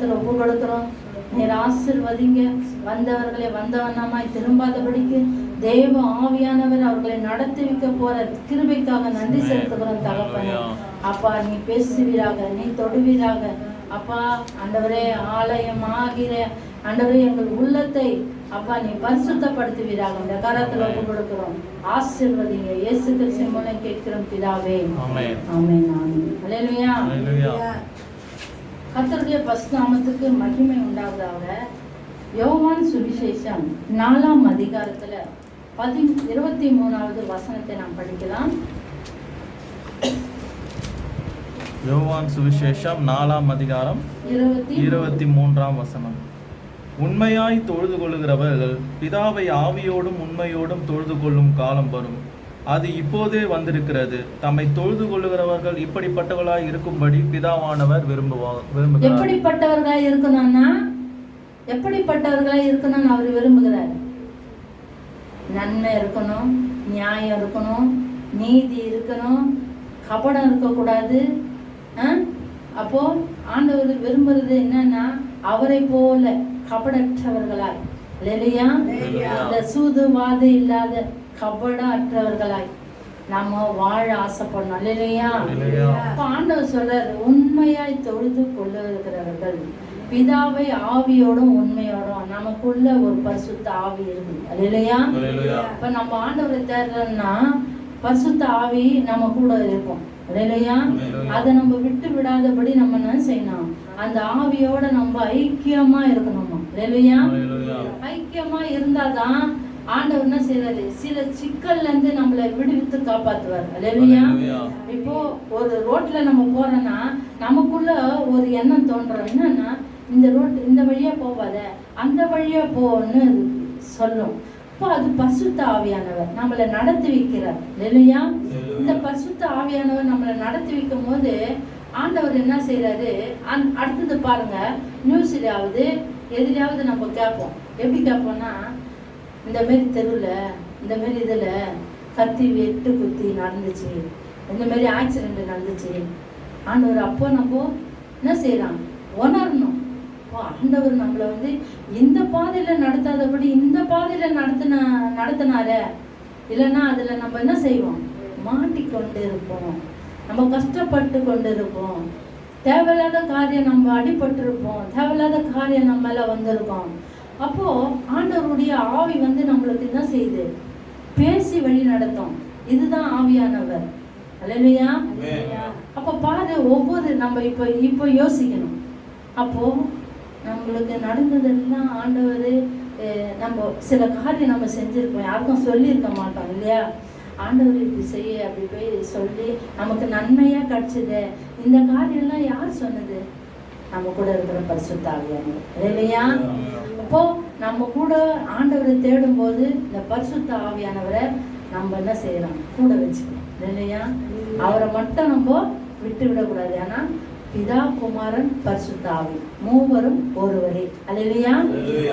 கரத்துல ஒப்பு கொடுக்கிறோம். நீர் ஆசீர்வதிங்க. வந்தவர்களை வந்தவண்ணமாய் திரும்பாதபடிக்கு தேவ ஆவியானவர் அவர்களை நடத்தி வைக்க போற கிருபைக்காக நன்றி செலுத்துகிறோம் தகப்பனே. அப்பா நீ பேசுவீராக, நீ தொடுவீராக. அப்பா ஆண்டவரே, ஆலயம் ஆகிற ஆண்டவரே எங்கள் உள்ளத்தை அப்பா நீ பரிசுத்தப்படுத்துவீராக. இந்த கரத்துல ஒப்பு கொடுக்கிறோம். ஆசீர்வதிங்க. இயேசு கிறிஸ்துவின் மூலம் கேட்கிறோம் பிதாவே. ஆமென் ஆமென். அல்லேலூயா. கர்த்தருடைய பரிசுத்தநாமத்துக்கு மகிமை உண்டாவதாக. யோவான் சுவிசேஷம் 4ஆம் அதிகாரத்துல 23வது வசனத்தை நாம் படிக்கலாம். யோவான் சுவிசேஷம் 4ஆம் அதிகாரம் 23ஆம் வசனம். உண்மையாய் தொழுது கொள்ளுகிறவர்கள் பிதாவை ஆவியோடும் உண்மையோடும் தொழுது கொள்ளும் காலம் வரும், அது இப்போதே வந்திருக்கிறது. தம்மை தொழுது கொள்ளுகிறவர்கள் இப்படிப்பட்டவர்களாய் இருக்கும்படி பிதாவானவர் விரும்புகிறார். எப்படிப்பட்டவர்களாய் இருக்கணும்னா எப்படிப்பட்டவர்களாய் இருக்கணும்னு அவர் விரும்புகிறார். நன்மை இருக்கணும், நியாயம் இருக்கணும், நீதி இருக்கணும், கபடம் இருக்கக்கூடாது. அப்போ ஆண்டவர் விரும்புறது என்னன்னா அவரை போல கபடற்றவர்களாய், இல்லையா, அந்த சூதுவாது இல்லாத கபட அற்றவர்களாய் நம்ம வாழ ஆசைப்படணும், இல்லையா. அப்ப ஆண்டவர் சொல்றாரு, உண்மையாய் தொழுது கொள்ளுகிறவர்கள் பிதாவை ஆவியோடும் உண்மையோடும். நமக்குள்ள ஒரு பரிசுத்த ஆவி இருக்குது, இல்லையா. இப்ப நம்ம ஆண்டவரை தேடுறோம்னா பரிசுத்த ஆவி நம்ம கூட இருக்கும், இல்லையா. அதை நம்ம விட்டு விடாதபடி நம்ம என்ன செய்யணும், அந்த ஆவியோட நம்ம ஐக்கியமா இருக்கணுமா, இல்லையா. ஐக்கியமா இருந்தாதான் ஆண்டவர் என்ன செய்யறாரு, சில சிக்கல்ல இருந்து நம்மளை விடுவித்து காப்பாத்துவார், இல்லையா. இப்போ ஒரு ரோட்ல நம்ம போறோம்னா நமக்குள்ள ஒரு எண்ணம் தோன்றும், என்னன்னா இந்த ரோட் இந்த வழியா போவாத, அந்த வழியா போன்னு சொல்லும். அப்போ அது பரிசுத்த ஆவியானவர் நம்மளை நடத்தி வைக்கிறார், இல்லையா. இந்த பரிசுத்த ஆவியானவர் நம்மளை நடத்தி வைக்கும் போது ஆண்டவர் என்ன செய்யறாரு, அடுத்தது பாருங்க, நியூஸ்லயாவது எதிலாவது நம்ம கேட்போம். எப்படி கேட்போம்னா, இந்த மாரி தெருவில் இந்த மாரி இதில் கத்தி வெட்டு குத்தி நடந்துச்சு, இந்த மாதிரி ஆக்சிடென்ட் நடந்துச்சு. ஆண்டவர் அப்போ நம்ம என்ன செய்யலாம், உணரணும். ஆண்டவர் நம்மளை வந்து இந்த பாதையில நடத்தாதபடி இந்த பாதையில நடத்தினார, இல்லைன்னா அதுல நம்ம என்ன செய்வோம், மாட்டிக்கொண்டு இருப்போம், நம்ம கஷ்டப்பட்டு கொண்டு இருப்போம், தேவையில்லாத காரியம் நம்ம அடிபட்டு இருப்போம், தேவையில்லாத காரியம் நம்ம மேல வந்திருக்கோம். அப்போ ஆண்டவருடைய ஆவி வந்து நம்மளுக்கு என்ன செய்யுது, பேசி வழி நடத்தும். இதுதான் ஆவியானவர், அல்லேலூயா. அப்ப பாரு, ஒவ்வொரு நம்ம இப்போ யோசிக்கணும். அப்போ நம்மளுக்கு நடந்ததெல்லாம் ஆண்டவர், நம்ம சில காரியம் நம்ம செஞ்சிருப்போம், யாருக்கும் சொல்லியிருக்க மாட்டோம், இல்லையா. ஆண்டவர் இப்படி செய்ய அப்படி போய் சொல்லி நமக்கு நன்மையா கிடைச்சது. இந்த காரியம்லாம் யார் சொன்னது, நம்ம கூட இருக்கிற பரிசுத்த ஆவியானவர், இல்லையா. அப்போ நம்ம கூட ஆண்டவரை தேடும் போது இந்த பரிசுத்த ஆவியானவரை நம்ம என்ன செய்யறோம், கூட வச்சுக்கணும், இல்லையா. அவரை மட்டும் நம்ம விட்டு விடக்கூடாது. ஏன்னா பிதா குமாரன் பரிசுத்த ஆவி மூவரும் ஒருவரே, அல்லேலூயா.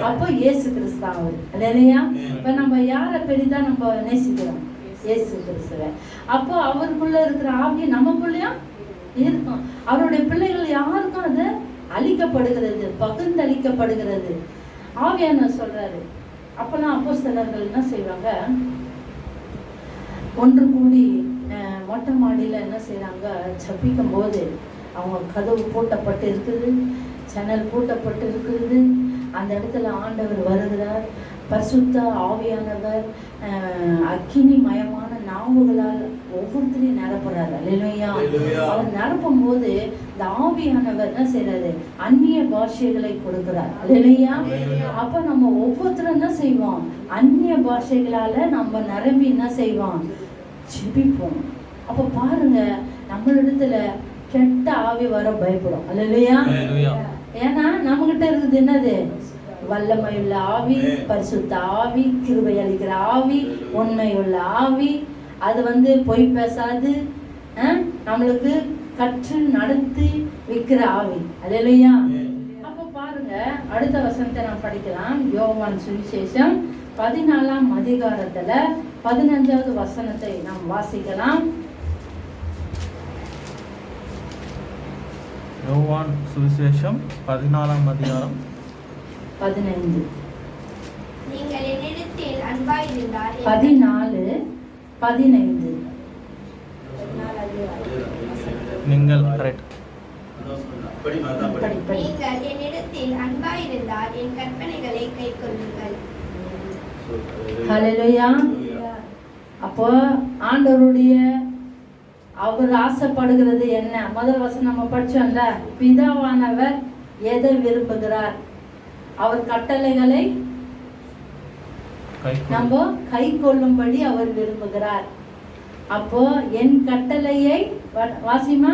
அப்போ இயேசு கிறிஸ்து அவர், அல்லேலூயா. இப்ப நம்ம யாரை பெரிதா நம்ம நேசிக்கிறோம், இயேசு கிறிஸ்துவை. அப்போ அவருக்குள்ள இருக்கிற ஆவி நமக்குள்ளயும் இருக்கும். அவருடைய பிள்ளைகள் யாருக்கும் அது அழிக்கப்படுகிறது, பகிர்ந்தளிக்கப்படுகிறது. ஆவியானவர் சொல்றாரு. அப்பெல்லாம் அப்போஸ்தலர்கள் என்ன செய்வாங்க, ஒன்று கூடி மொட்டை மாடியில என்ன செய்யறாங்க, ஜெபிக்கும் போது அவங்க கதவு பூட்டப்பட்டு இருக்குது, ஜன்னல் பூட்டப்பட்டு இருக்குது. அந்த இடத்துல ஆண்டவர் வருகிறார். பரிசுத்த ஆவியானவர் அக்கினி மயமான நாவுகளால் ஒவ்வொருத்தரையும் நிரப்புறாரு, அல்லேலூயா. அவர் நிரப்பும் போது இந்த ஆவியானவர் என்ன செய்யறாரு, அந்நிய பாஷைகளை கொடுக்கிறார், அல்லேலூயா. அப்ப நம்ம ஒவ்வொருத்தரும் என்ன செய்வோம், அந்நிய பாஷைகளால நம்ம நிரம்பி என்ன செய்வோம், ஜெபிப்போம். அப்ப பாருங்க, நம்மளிடத்துல கெட்ட ஆவி வர பயப்படும், அல்லேலூயா. ஏன்னா நம்ம கிட்ட இருக்குது என்னது, வல்லமையுள்ள ஆவி, பரிசுத்த ஆவி, கிருபை அளிக்கிற ஆவி, உண்மையுள்ள ஆவி. அது வந்து பொய் பேசாது, நம்மளுக்கு கற்று நடத்தி வைக்கிற ஆவி, அல்லேலூயா. அப்ப பாருங்க, அடுத்த வசனத்தை நாம் படிக்கலாம். யோவான் சுவிசேஷம் 14ஆம் அதிகாரத்துல 15வது வசனத்தை நாம் வாசிக்கலாம். யோவான் சுவிசேஷம் 14ஆம் அதிகாரம் 15. நீங்கள் என்னிடத்தில் அன்பாயிருந்தால் 14:15. நீங்கள் கரெக்ட். படி. நீங்கள் என்னிடத்தில் அன்பாயிருந்தால் என் கற்பனைகளை கைக்கொள்ளுங்கள். ஹல்லேலூயா. அப்போ ஆண்டவருடைய அவர் ஆசைப்படுகிறது என்ன? முதல் வசனம் நம்ம படிச்சோம்ல, பிதாவானவர் எதை விரும்புகிறார்? அவர் கட்டளைகளை நம்ம கை கொள்ளும்படி அவர் விரும்புகிறார். அப்போ என் கட்டளையை வாசிமா,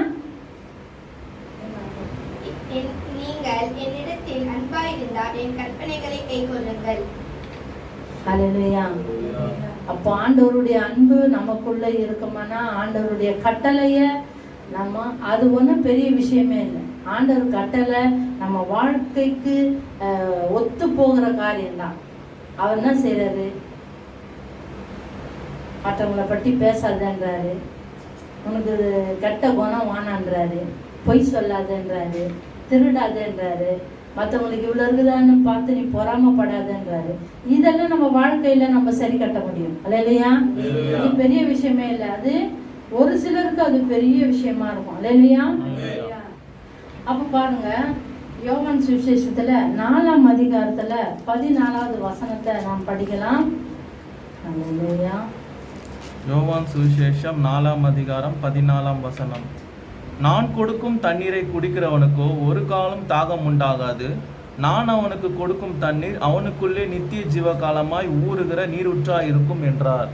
நீங்கள் என்னிடத்தில் அன்பாயிருந்தால் என் கற்பனைகளை கைக்கொள்ளுங்கள். ஹல்லேலூயா. அப்போ ஆண்டவருடைய அன்பு நமக்குள்ள இருக்குமானா ஆண்டவருடைய கட்டளைய நம்ம, அது ஒன்றும் பெரிய விஷயமே இல்லை. ஆண்டவர் கட்டளை நம்ம வாழ்க்கைக்கு ஒத்து போகிற காரியம்தான். அவர் என்ன செய்யறாரு? மற்றவங்களை பற்றி பேசாதன்றாரு, உனக்கு கெட்ட குணம் வானான்றாரு, பொய் சொல்லாதன்றாரு, திருடாதன்றாரு, மற்றவங்களுக்கு இவ்வளோ இருக்குதான்னு பார்த்து நீ பொறாமப்படாதன்றாரு. இதெல்லாம் நம்ம வாழ்க்கையில நம்ம சரி கட்ட முடியும். அல்லையா? இது பெரிய விஷயமே இல்லை. அது ஒரு சிலருக்கு அது பெரிய விஷயமா இருக்கும். அல்லையா? அப்ப பாருங்க, யோவான் சுவிசேஷத்துல 4ஆம் அதிகாரத்துல 14வது வசனத்தை நாம் படிக்கலாம். அல்லேலூயா. யோவான் சுவிசேஷம் 4ஆம் அதிகாரம் 14ஆம் வசனம். நான் கொடுக்கும் தண்ணீரை குடிக்கிறவனுக்கோ ஒரு காலம் தாகம் உண்டாகாது. நான் அவனுக்கு கொடுக்கும் தண்ணீர் அவனுக்குள்ளே நித்திய ஜீவகாலமாய் ஊறுகிற நீரூற்றாய் இருக்கும் என்றார்.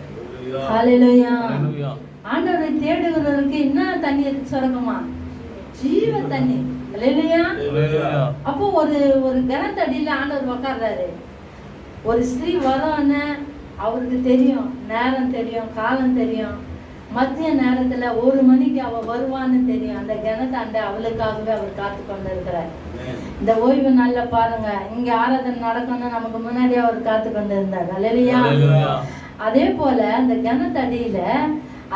ஹல்லேலூயா. ஹல்லேலூயா. ஆண்டவரை தேடுகிறவர்களுக்கு என்ன தண்ணீர் சுரக்குமா? ஜீவ தண்ணீர். ஹல்லேலூயா. ஹல்லேலூயா. அப்போ ஒரு கனத்தடியில ஆண்டவர் உட்கார்றாரு. ஒரு ஸ்திரீ வரோன்னு அவருக்கு தெரியும், நேரம் தெரியும், காலம் தெரியும். மத்திய நேரத்துல 1 மணிக்கு அவ வருவான்னு தெரியும். அந்த கிணத்தாண்ட அவளுக்காகவே அவர் காத்து கொண்டு இருக்கிறார். இந்த ஓய்வு நாள்ல பாருங்க, இங்க ஆராதனை நடக்கணும்னு நமக்கு முன்னாடி அவர் காத்து கொண்டு இருந்தார். அல்லேலூயா. அதே போல அந்த கிணத்தடியில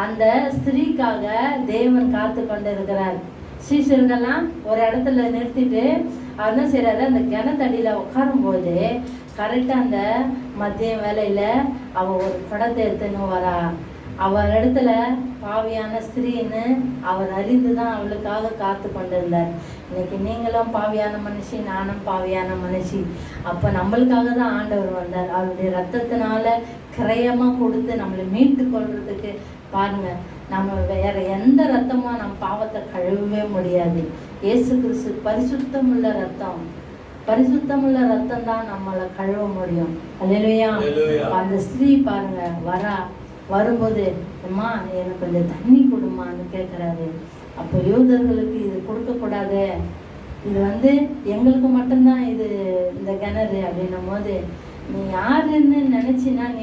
அந்த ஸ்திரீக்காக தேவன் காத்து கொண்டு இருக்கிறார். சீசர்கள்லாம் ஒரு இடத்துல நிறுத்திட்டு அவர் என்ன செய்யறாரு? அந்த கிணத்தடியில உட்காரும் போது கரெக்டா அந்த மதிய வேலையில அவ ஒரு படத்தை எடுத்துன்னு வரா. அவர் இடத்துல பாவியான ஸ்திரீன்னு அவர் அறிந்துதான் அவளுக்காக காத்து கொண்டிருந்தார். இன்னைக்கு நீங்களும் பாவியான மனுஷி, நானும் பாவியான மனுஷி. அப்ப நம்மளுக்காக தான் ஆண்டவர் வந்தார். அவருடைய ரத்தத்தினால கிரயமா கொடுத்து நம்மளை மீட்டு கொள்றதுக்கு. பாருங்க, நம்ம வேற எந்த ரத்தமும் நம்ம பாவத்தை கழுவவே முடியாது. இயேசு கிறிஸ்து பரிசுத்தமுள்ள ரத்தம், பரிசுத்தமுள்ள ரத்தம் தான் நம்மளை கழுவ முடியும். அல்லேலூயா. அந்த ஸ்திரீ பாருங்க வரும்போது, அம்மா எனக்கு கொஞ்சம் தண்ணி கொடுமான்னு கேட்குறாரு. அப்போ யூதர்களுக்கு இது கொடுக்கக்கூடாது, இது எங்களுக்கு மட்டும்தான் இது இந்த கிணறு அப்படின்னும் போது, நீ யாருன்னு நினைச்சினா நீ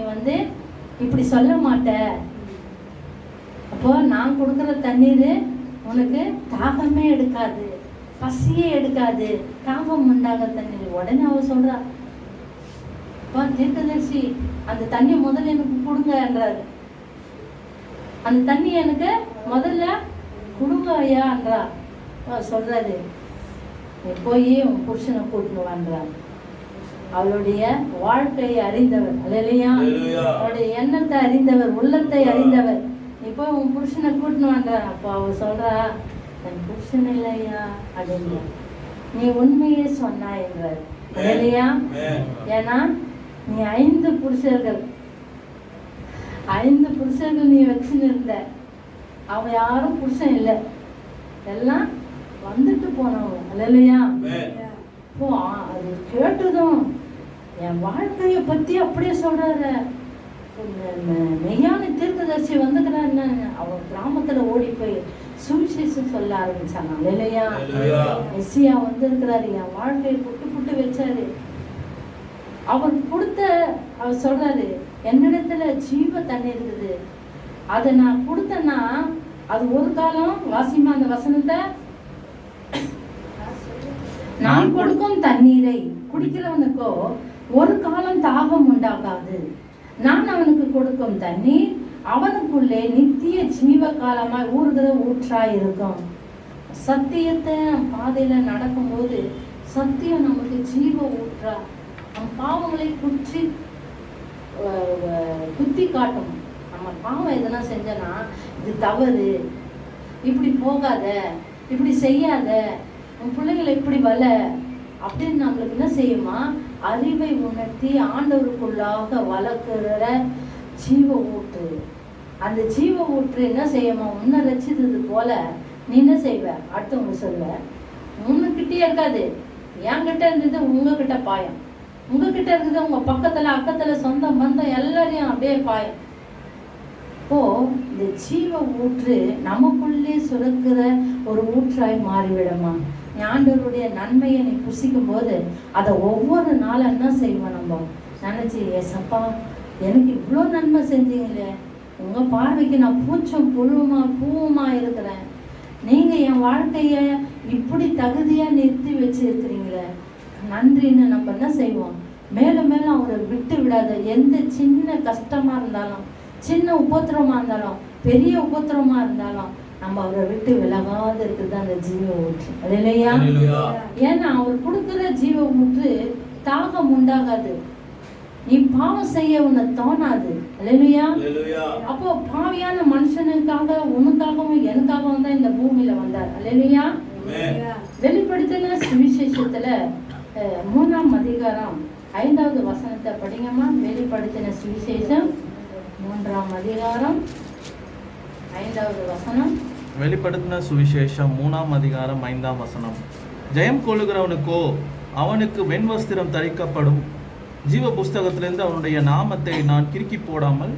இப்படி சொல்ல மாட்ட. அப்போ நான் கொடுக்குற தண்ணீர் உனக்கு தாகமே எடுக்காது, பசியே எடுக்காது, தாகம் உண்டாக தண்ணீர். உடனே அவ சொல்றா, தீர்க்கதரிசி அந்த தண்ணி முதல்ல எனக்கு கொடுங்கன்றாரு. அந்த தண்ணி எனக்கு முதல்ல கொடுங்க ஐயான்றா. சொல்றாரு, நீ போய் உன் புருஷனை கூட்டின்னு வான்றார். அவளுடைய வாழ்க்கையை அறிந்தவர். அல்லேலூயா. அவளுடைய எண்ணத்தை அறிந்தவர், உள்ளத்தை அறிந்தவர். நீ போய் உன் புருஷனை கூட்டின்னு வான்றார். அப்போ அவ சொல்றா, என் புருஷன் இல்லையா அப்படின்ற. நீ உண்மையே சொன்னா என்றார். அல்லேலூயா. ஏன்னா நீ 5 புருஷர்கள் நீ வச்சுன்னு இருந்த. அவன் யாரும் புருஷன் இல்லை, எல்லாம் வந்துட்டு போனவங்க. அல்லேலூயா. இப்போ அது கேட்டதும் என் வாழ்க்கைய பத்தி அப்படியே சொல்றாரு. மெய்யான தீர்க்கதரிசி வந்துக்கிறான்னு அவன் கிராமத்துல ஓடி போய் சுவிசேஷம் சொல்ல ஆரம்பிச்சாங்க. அல்லேலூயா. மெஸ்ஸியா வந்திருக்கிறாரு, என் வாழ்க்கையை புட்டு வச்சாரு. அவர் சொல்றாரு, என்னிடத்துல ஜீவ தண்ணி இருக்குது, அதை நான் கொடுத்தேன்னா அது ஒரு காலம், வாசிமா அந்த வசனத்தை, நான் கொடுக்கும் தண்ணீரை குடிக்கிறவனுக்கோ ஒரு காலம் தாகம் உண்டாகாது. நான் அவனுக்கு கொடுக்கும் தண்ணீர் அவனுக்குள்ளே நித்திய ஜீவ காலமாய் ஊறுகிற ஊற்றாய் இருக்கும். சத்தியத்தை பாதையில நடக்கும்போது சத்தியம் நமக்கு ஜீவ ஊற்றா நம் பாவங்களை குத்தி காட்டும். நம்ம பாவம் எதனா செஞ்சோன்னா இது தவறு, இப்படி போகாத, இப்படி செய்யாத, உன் பிள்ளைகளை இப்படி வள அப்படின்னு நம்மளுக்கு என்ன செய்யுமா, அறிவை உணர்த்தி ஆண்டவருக்குள்ளாக வளர்க்குற ஜீவ ஊற்று. அந்த ஜீவ ஊற்று என்ன செய்யுமா, உன்னை ரசித்தது போல நீ என்ன செய்வ, அடுத்தவங்க சொல்ல உன்னுக்கிட்டே இருக்காது, என்கிட்ட இருந்தது உங்ககிட்ட பாயம், உங்ககிட்ட இருக்குது உங்க பக்கத்துல அக்கத்துல சொந்தம் பந்தம் எல்லாரையும் அப்படியே பாயம். இப்போ இந்த ஜீவ ஊற்று நமக்குள்ளே சுரக்கிற ஒரு ஊற்றாய் மாறிவிடமா. நீ ஆண்டவருடைய நன்மையை நீ புசிக்கும் போது அதை ஒவ்வொரு நாளும் என்ன செய்வோம், நம்ம நினைச்சு ஏசப்பா எனக்கு இவ்வளோ நன்மை செஞ்சீங்களே, உங்க பார்வைக்கு நான் பூச்சம் பூவுமா இருக்கிறேன், நீங்க என் வாழ்க்கைய இப்படி தகுதியா நிறுத்தி வச்சிருக்கிறீங்களே, நன்றின்னு நம்ம என்ன செய்வோம், மேலும் மேலும் அவரை விட்டு விடாத. எந்த சின்ன கஷ்டமா இருந்தாலும், சின்ன உபத்திரமா இருந்தாலும், பெரிய உபத்திரமா இருந்தாலும் நம்ம அவரை விட்டு விலகாத இருக்குது அந்த ஜீவ ஊற்று. அது இல்லையா? ஏன்னா அவர் கொடுக்குற ஜீவ ஊற்று தாகம் உண்டாகாது, நீ பாவம் செய்ய உன்னை தோணாது. அல்லேலூயா. அப்போ பாவியான மனுஷனுக்காக உனக்காகவும் எனக்காகவும் தான் இந்த பூமியில வந்தார். அல்லேலூயா. வெளிப்படுத்தின சுவிசேஷத்துல 3ஆம் அதிகாரம் 5வது வசனத்தை படிங்கம்மா. வெளிப்படுத்தின சுவிசேஷம் 3ஆம் அதிகாரம் 5வது வசனம். வெளிப்படுத்தின சுவிசேஷம் 3ஆம் அதிகாரம் 5ஆம் வசனம். ஜெயம் கொள்ளுகிறவனுக்கோ அவனுக்கு வெண்வஸ்திரம் தரிக்கப்படும், ஜீவ புஸ்தகத்திலிருந்து அவனுடைய நாமத்தை நான் கிறுக்கி போடாமல்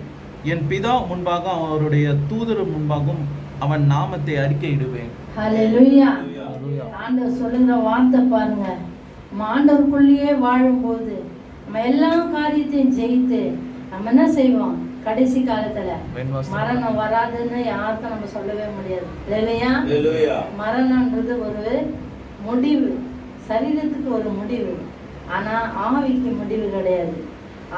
என் பிதா முன்பாக அவருடைய தூதர் முன்பாகவும் அவன் நாமத்தை அறிக்கையிடுவேன். ஹல்லேலூயா. ஆண்டவர் சொல்லுகிற வார்த்தை பாருங்க, நம்ம ஆண்டவருக்குள்ளேயே வாழும்போது நம்ம எல்லா காரியத்தையும் ஜெயித்து நம்ம என்ன செய்வோம், கடைசி காலத்துல மரணம் வராதுன்னு யாருக்கும் நம்ம சொல்லவே முடியாது. இல்லையா? மரணம்ன்றது ஒரு முடிவு, சரீரத்துக்கு ஒரு முடிவு, ஆனா ஆவிக்கு முடிவு கிடையாது.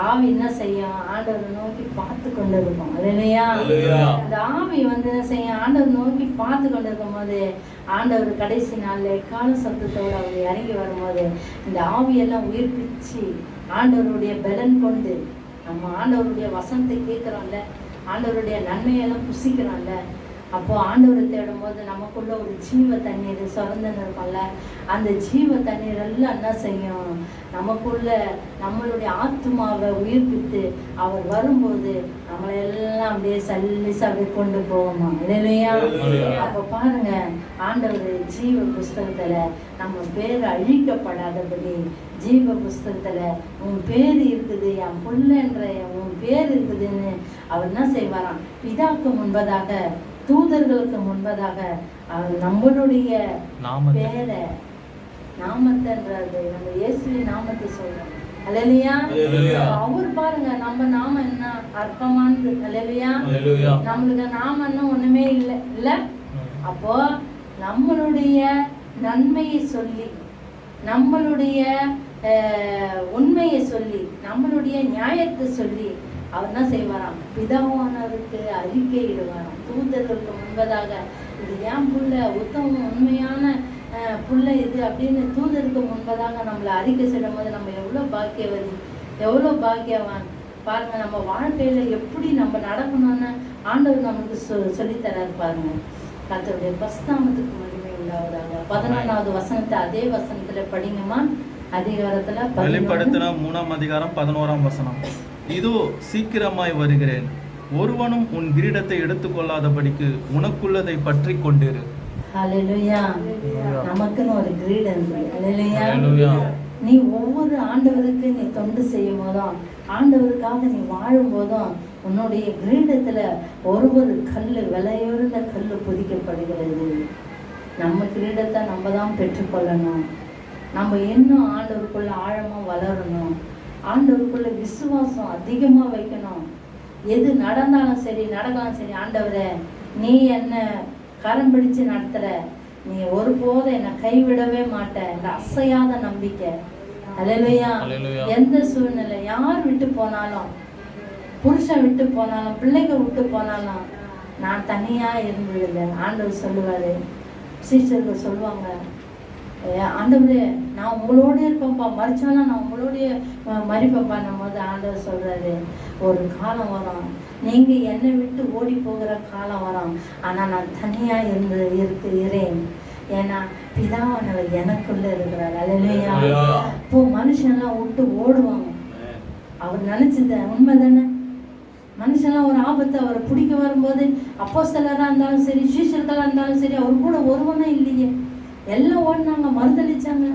ஆவி என்ன செய்யும், ஆண்டவரை நோக்கி பார்த்து கொண்டு இருக்கும். இல்லையா? அந்த ஆவி வந்து என்ன செய்யும், ஆண்டவர் நோக்கி பார்த்து கொண்டு இருக்கும் போது ஆண்டவர் கடைசி நாள்ல கால சத்தத்தோடு அவர் இறங்கி வரும்போது இந்த ஆவியெல்லாம் உயிர்ப்பிச்சு ஆண்டவருடைய பலன் கொண்டு நம்ம ஆண்டவருடைய வசனத்தை கேட்குறோம்ல, ஆண்டவருடைய நன்மையெல்லாம் புசிக்கிறோம்ல, அப்போ ஆண்டவரை தேடும் போது நமக்குள்ள ஒரு ஜீவ தண்ணீர் சுரந்துன்னு இருக்கும்ல, அந்த ஜீவ தண்ணீர் எல்லாம் என்ன செய்யும், நமக்குள்ள நம்மளுடைய ஆத்மாவை உயிர்ப்பித்து அவர் வரும்போது நம்மளை எல்லாம் அப்படியே சல்லிசாவே கொண்டு போவோமா. இல்லையா? அப்போ பாருங்க, ஆண்டவர் ஜீவ புஸ்தகத்துல நம்ம பேர் அழிக்கப்படாதபடி ஜீவ புஸ்தகத்துல உன் பேர் இருக்குது, என் புள்ளன்ற உன் பேர் இருக்குதுன்னு அவர் என்ன செய்வாராம், பிதாக்கு முன்பதாக தூதர்களுக்கு முன்பதாக நம்மளுடைய பேரை நாமத்தைன்றது நம்ம இயேசுவின் நாமத்தை சொல்றோம். அல்லேலூயா. அவர் பாருங்க நம்ம நாம என்ன அற்பமானது. அல்லேலூயா. நம்மளுக்கு நாம என்ன ஒண்ணுமே இல்லை இல்ல. அப்போ நம்மளுடைய நன்மையை சொல்லி, நம்மளுடைய உண்மையை சொல்லி, நம்மளுடைய நியாயத்தை சொல்லி அவர் என்ன செய்வாராம், பிதாவானவருக்கு அறிக்கையிடுவாராம் தூதர்களுக்கு முன்பதாக. இது ஏன் புள்ள உத்தமம் உண்மையான புள்ள இது அப்படின்னு தூதருக்கு முன்பதாக நம்மளை அறிக்கை செய்யும் போது நம்ம எவ்வளோ பாக்கியவதி, எவ்வளோ பாக்கியவான் பாருங்க. நம்ம வாழ்க்கையில எப்படி நம்ம நடக்கணும்னு ஆண்டவர் நமக்கு சொல்லித்தராரு பாருங்க. கர்த்தருடைய பரிசுத்தத்துக்கு மகிமை உண்டாவதாக. 11வது வசனத்தை அதே வசனத்துல படிங்கம்மா. அதிகாரத்துல வெளிப்படுத்தின 3ஆம் அதிகாரம் 11ஆம் வசனம். இதோ சீக்கிரமாய் வருகிறேன், ஒருவனும் உன் கிரீடத்தை எடுத்துக்கொள்ளாதபடிக்கு உனக்குள்ளதை பற்றி கொண்டிரு. ஹல்லேலூயா. நமக்குன்னு ஒரு கிரீடம் இருக்கு. ஹல்லேலூயா. நீ ஒவ்வொரு ஆண்டவருக்கு நீ தொண்டு செய்யும் போதும், ஆண்டவருக்காக நீ வாழும் போதும் உன்னுடைய கிரீடத்துல ஒரு கல்லு, விலையுறந்த கல்லு புதிக்கப்படுகிறது. நம்ம கிரீடத்தை நம்ம தான் பெற்றுக்கொள்ளணும். நம்ம இன்னும் ஆண்டவருக்குள்ள ஆழமா வளரணும். ஆண்டவருக்குள்ள விசுவாசம் அதிகமா வைக்கணும். எது நடந்தாலும் சரி, நடக்கலாம் சரி, ஆண்டவரே நீ என்ன கரம் பிடிச்சு நடத்துற, நீ ஒருபோதும் என்னை கைவிடவே மாட்ட, இந்த அசையாத நம்பிக்கை. அல்லேலூயா. எந்த சூழ்நிலை, யார் விட்டு போனாலும், புருஷன் விட்டு போனாலும், பிள்ளைங்க விட்டு போனாலும், நான் தனியா இருந்ததில்லை. ஆண்டவர் சொல்லுவாரு, சீஷர்கள் சொல்லுவாங்க, ஆண்டவரே நான் உங்களோட இருப்பேன்ப்பா, மறிச்சாலும் நான் உங்களோடைய மறிப்பேன்ப்பான்னும் போது ஆண்டவர் சொல்றாரு, ஒரு காலம் வரும், நீங்க என்னை விட்டு ஓடி போகிற காலம் வரும், ஆனா நான் தனியா இருக்கிறேன். ஏன்னா பிதாவானவர் எனக்குள்ள இருக்கிறார். அல்லேலூயா. இப்போ மனுஷன்லாம் விட்டு ஓடுவாங்க. அவர் நினைச்சது உண்மைதானே. மனுஷன்லாம் ஒரு ஆபத்து அவரை பிடிக்க வரும்போது அப்போஸ்தலராக இருந்தாலும் சரி, சீஷர்களாக இருந்தாலும் சரி, அவர் கூட ஒருவனும் இல்லையே, எல்லாம் ஓடினாங்க, மறுதளிச்சாங்க.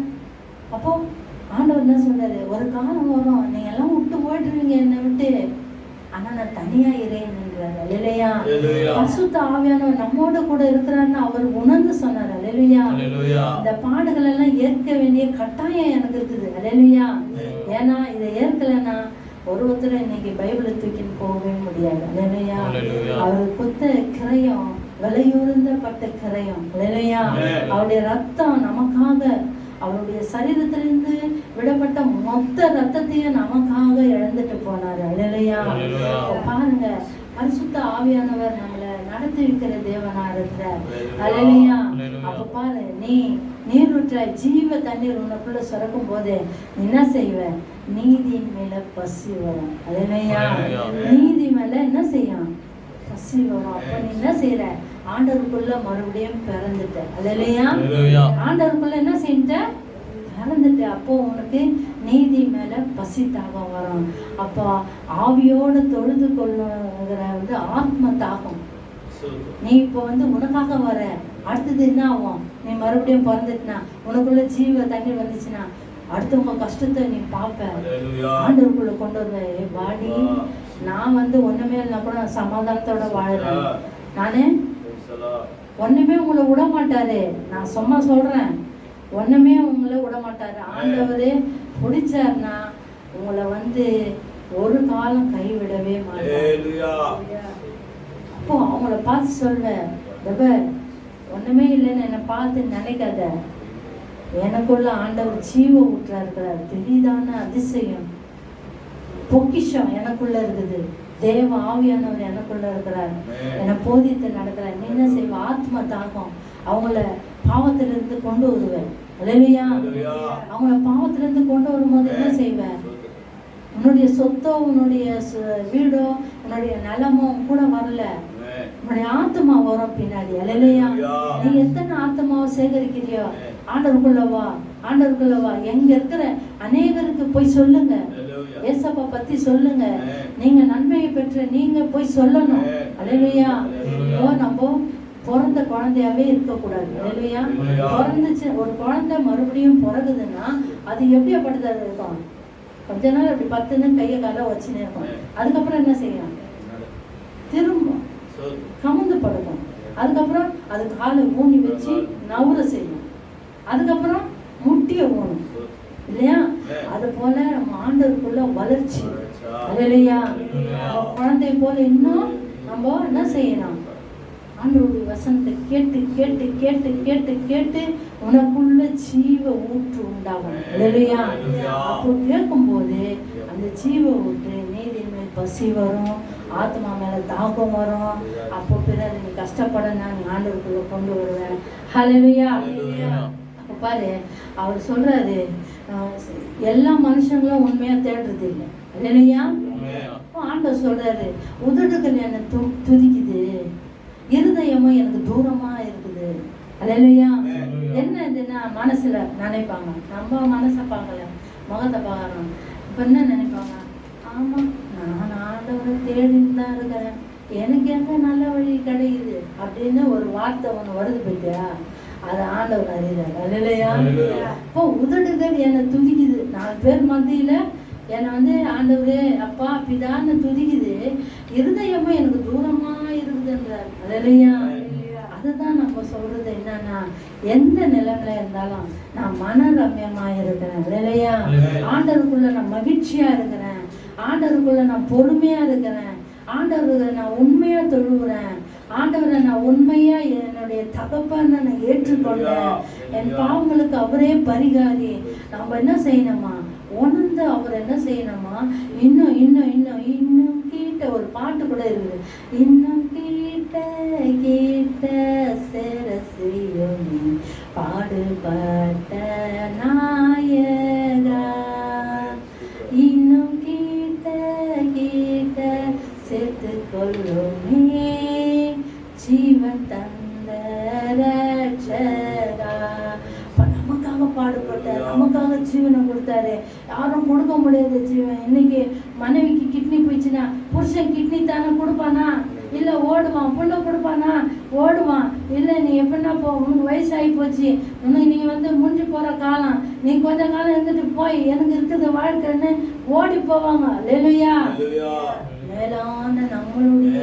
அப்போ ஆண்டவர் என்ன சொல்றாரு, ஒரு காலம் வரும் நீங்க எல்லாம் விட்டு ஓடுவீங்க என்னை விட்டு, ஆனா நான் தனியா இறைன்றார். அல்லேலூயா. பரிசுத்த ஆவியானவர் நம்மோட கூட இருக்கிறாருன்னு அவர் உணர்ந்து சொன்னார். அல்லேலூயா. இந்த பாடுகள் எல்லாம் ஏற்க வேண்டிய கட்டாயம் எனக்கு இருக்குது. அல்லேலூயா. ஏன்னா இதை ஏற்கலைன்னா ஒருத்தர் இன்னைக்கு பைபிளை தூக்கின்னு போகவே முடியாது. அல்லேலூயா. அவர் குத்த கிரயம், விலையுறந்தப்பட்ட கிரயம். அல்லேலூயா. அவருடைய ரத்தம் நமக்காக, அவருடைய சரீரத்திலிருந்து விடப்பட்ட மொத்த ரத்தத்தையும் நமக்காக இழந்துட்டு போனாரு. அல்லேலூயா. பாருங்க, பரிசுத்த ஆவியானவர் நம்மளை நடத்தி வைக்கிற தேவனா இருக்கிறார். அல்லேலூயா. அப்ப பாரு, நீரூற்ற ஜீவ தண்ணீர் உனக்குள்ள சுரக்கும் போது என்ன செய்வ, நீதியின் மேல பசி வரும். அல்லேலூயா. நீதி மேல என்ன செய்யும், பசி வரும். அப்ப நீ என்ன செய்யற, ஆண்டவருக்குள்ள மறுபடியும் பிறந்துட்ட. அல்லேலூயா. ஆண்டவருக்குள்ள என்ன செஞ்சிட்ட, பிறந்துட்ட. அப்போ உனக்கு நீதி மேல பசி தாகம் வரும். அப்போ ஆவியோட தொழுது கொள்ளுங்கிற ஆத்ம தாகம். நீ இப்போ உனக்காக வர, அடுத்தது என்ன ஆகும், நீ மறுபடியும் பிறந்துட்டுனா, உனக்குள்ள ஜீவ தண்ணீர் வந்துச்சுன்னா அடுத்தவங்க கஷ்டத்தை நீ பார்ப்ப, ஆண்டவருக்குள்ள கொண்டு வருவ. பாடி நான் ஒண்ணுமே இல்லைன்னா கூட நான் சமாதானத்தோட வாழறேன், நானே ஒண்ணுமே உங்களை விட மாட்டாரு. நான் சும்மா சொல்றேன், ஒண்ணுமே உங்களை விட மாட்டாரு. ஆண்டவரே பிடிச்சாருன்னா உங்களை ஒரு காலம் கைவிடவே மாட்டாரு. அப்போ அவங்கள பார்த்து சொல்வேன், ஒண்ணுமே இல்லைன்னு என்னை பார்த்து நினைக்காத, எனக்குள்ள ஆண்டவர் ஜீவ ஊற்றா இருக்கிறார். தெரியுதான அதிசயம், பொக்கிஷம் எனக்குள்ள இருக்குது. தேவ ஆவியானவர் எனக்குள்ள இருக்கிறார், என்னை போதித்து நடக்கிறார். நீ என்ன செய்வ, ஆத்ம தாகம், அவங்கள பாவத்திலிருந்து கொண்டு வருவேன். அல்லேலூயா. அவங்கள பாவத்திலிருந்து கொண்டு வரும்போது என்ன செய்வேன், உன்னுடைய சொத்தோ உன்னுடைய வீடோ உன்னுடைய நிலமோ கூட வரல, உன்னுடைய ஆத்மா வரும் பின்னாடி. அல்லேலூயா. நீ எத்தனை ஆத்மாவை சேகரிக்கிறியோ, ஆண்டவருக்குள்ளவா, ஆண்டவருக்குள்ளவா. எங்க இருக்கிற அநேகருக்கு போய் சொல்லுங்க, ஏசப்பா பத்தி சொல்லுங்க. நீங்க நன்மையை பெற்று நீங்க போய் சொல்லணும். அல்லேலூயா. நம்ம பிறந்த குழந்தையாவே இருக்கக்கூடாது. அல்லேலூயா. பிறந்துச்சு ஒரு குழந்தை மறுபடியும் பிறகுதுன்னா அது எப்படியாப்பட்டதாக இருக்கும், கொஞ்ச நாள் அப்படி 10 நாள் கையை கால வச்சுன்னு இருக்கும். அதுக்கப்புறம் என்ன செய்யும், திரும்ப கமுந்து படுக்கும். அதுக்கப்புறம் அது காலை ஊனி வச்சு நவுற செய்யும். அதுக்கப்புறம் முட்டிய ஊனும் இல்லையா. அது போல நம்ம ஆண்டவருக்குள்ள வளர்ச்சி. அல்லேலூயா. குழந்தை போல இன்னும் நம்ம என்ன செய்யணும், ஆண்டவருடைய வசனத்தை கேட்டு கேட்டு கேட்டு கேட்டு கேட்டு உனக்குள்ள ஜீவ ஊற்று உண்டாகும். அல்லேலூயா. அப்போ கேட்கும்போது அந்த ஜீவ ஊற்று, நீதியின் மேல் பசி வரும், ஆத்மா மேல தாகம் வரும். அப்போ பிறகு நீ கஷ்டப்பட நான் ஆண்டவருக்குள்ள கொண்டு வருவேன். அல்லேலூயா. அப்போ பாரு, அவர் சொல்றாரு, எல்லா மனுஷங்களும் உண்மையா தேடுறது இல்லை. அல்லேலூயா. ஆண்டவர் சொல்றாரு, உதடுகள் என்னை துதிக்குது, இருதயமும் எனக்கு தூரமா இருக்குது. அல்லேலூயா. என்ன இதுன்னா மனசுல நினைப்பாங்க, நம்ம மனசை பார்க்கல, முகத்தை பார்க்கறோம். இப்ப என்ன நினைப்பாங்க, ஆமா நான் ஆண்டவரை தேடின்னு தான் இருக்கிறேன், எனக்கு எங்க நல்ல வழி கிடைக்குது அப்படின்னு ஒரு வார்த்தை ஒண்ணு வருது பத்தியா, அது ஆண்டவர் அறிகிறார். அல்லேலூயா. இப்போ உதடுகள் என்னை துதிக்குது, 4 பேர் மத்தியில என்னை ஆண்டவரே அப்பா பிதான்னு துதிக்குது, இருதயமும் எனக்கு தூரமா இருக்குதுன்றார். அல்லேலூயா. அதுதான் நம்ம சொல்றது என்னன்னா, எந்த நிலைமையில இருந்தாலும் நான் மன ரம்யமா இருக்கிறேன். அல்லேலூயா. ஆண்டவருக்குள்ள நான் மகிழ்ச்சியா இருக்கிறேன், ஆண்டவருக்குள்ள நான் பொறுமையா இருக்கிறேன், ஆண்டவரை நான் உண்மையா தொழுகிறேன், ஆண்டவரை நான் உண்மையா என்னுடைய தகப்பன்னு நான் ஏற்றுக்கொண்டேன், என் பாவங்களுக்கு அவரே பரிகாரி. நம்ம என்ன செய்யணுமா, உணர்ந்து அவர் என்ன செய்யணுமா, இன்னும் இன்னும் இன்னும் இன்னும் கீட்ட ஒரு பாட்டு கூட இருக்குது, இன்னும் கீட்ட கீட்ட சேர செய்யும் கொள்ளுமே ஜீவன் தந்த ரட்சகா. நமக்காக பாடுபட்டார், நமக்காக ஜீவனை கொடுத்தாரு. யாரும் கொடுக்க முடியாத ஜீவன். இன்னைக்கு மனைவிக்கு கிட்னி போயிடுச்சுன்னா புருஷன் கிட்னி தானே கொடுப்பானா? இல்லை ஓடுவான். புள்ள கொடுப்பானா? ஓடுவான். இல்லை நீ எப்படின்னா போ, உனக்கு வயசாகி போச்சு, உனக்கு நீ முடிஞ்சு போகிற காலம், நீ கொஞ்ச காலம் இருந்துட்டு போய் எனக்கு இருக்குது வாழ்க்கைன்னு ஓடி போவாங்க. அல்லேலூயா. மேலான நம்மளுடைய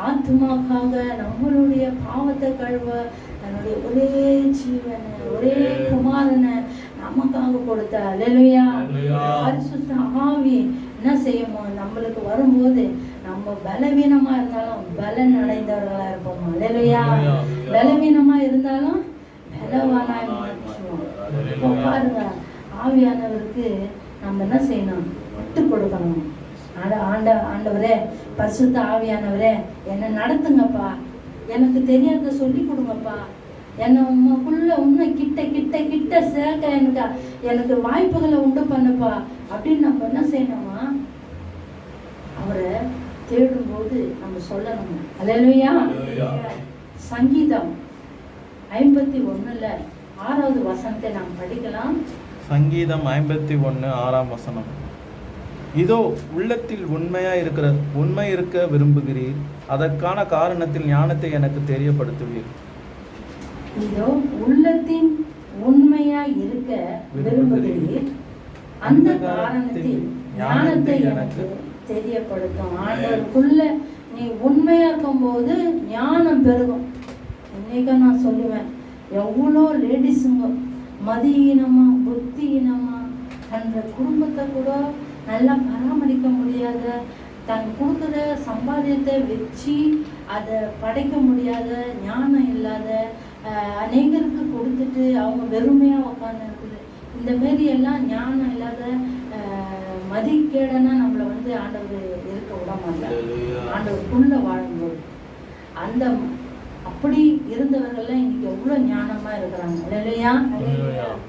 ஆத்மாக்காக நம்மளுடைய பாவத்தை கழுவ தன்னுடைய ஒரே ஜீவனை, ஒரே குமாரனை நமக்காக கொடுத்த. அல்லேலூயா. பரிசுத்த ஆவி என்ன செய்யுமோ நம்மளுக்கு வரும்போது நம்ம பலவீனமா இருந்தாலும் பலன் அடைந்தவர்களா இருப்போம். அல்லேலூயா. பலவீனமா இருந்தாலும் பலவானாய் மாற்றுவோம். இப்போ பாருங்க, ஆவியானவருக்கு நம்ம என்ன செய்யணும்? விட்டு கொடுக்கணும். ஆண்டவரே, பரிசுத்த ஆவியானவரே, என்னை நடத்துங்கப்பா, எனக்கு தெரியாத சொல்லி கொடுங்கப்பா, என்னை உங்களுக்குள்ள இன்னும் கிட்ட கிட்ட கிட்ட சேர்க்க எனக்கு வாய்ப்புகளை உண்டு பண்ணுப்பா அப்படின்னு நம்ம என்ன செய்யணுமா? அவரை தேடும்போது நம்ம சொல்லணும். அல்லேலூயா. சங்கீதம் 51 6வது வசனத்தை நாம் படிக்கலாம். சங்கீதம் 51 6ஆம் வசனம். இதோ உள்ளத்தில் உண்மை இருக்க விரும்புகிறீர், அதற்கான காரணத்தில் ஞானத்தை எனக்கு தெரியப்படுத்துவீர். இதோ உள்ளத்தின் உண்மையாய் இருக்க விரும்புகிறீர், அந்த காரணத்தில் ஞானத்தை எனக்கு தெரியப்படுத்தும். ஆண்டவருக்குள்ள நீ உண்மையா இருக்கும்போது ஞானம் பெருகும். இன்னைக்கு நான் சொல்லுவேன், எவ்வளோ லேடிஸுங்க மதியீனமா புத்தியீனமா தன்ற குடும்பத்தை கூட நல்லா பராமரிக்க முடியாத, தன் கொடுக்குற சம்பாத்தியத்தை வச்சு அதை படைக்க முடியாத, ஞானம் இல்லாத, அநேகருக்கு கொடுத்துட்டு அவங்க வெறுமையாக உட்காந்து இருக்குது. இந்த மாரி எல்லாம் ஞானம் இல்லாத மதிக்கேடனா நம்மளை ஆண்டவர் இருக்க விட மாட்டார். ஆண்டவருக்குள்ள வாழும்போது அந்த அப்படி இருந்தவர்கள்லாம் இன்னைக்கு எவ்வளோ ஞானமா இருக்கிறாங்க. அல்லேலூயா.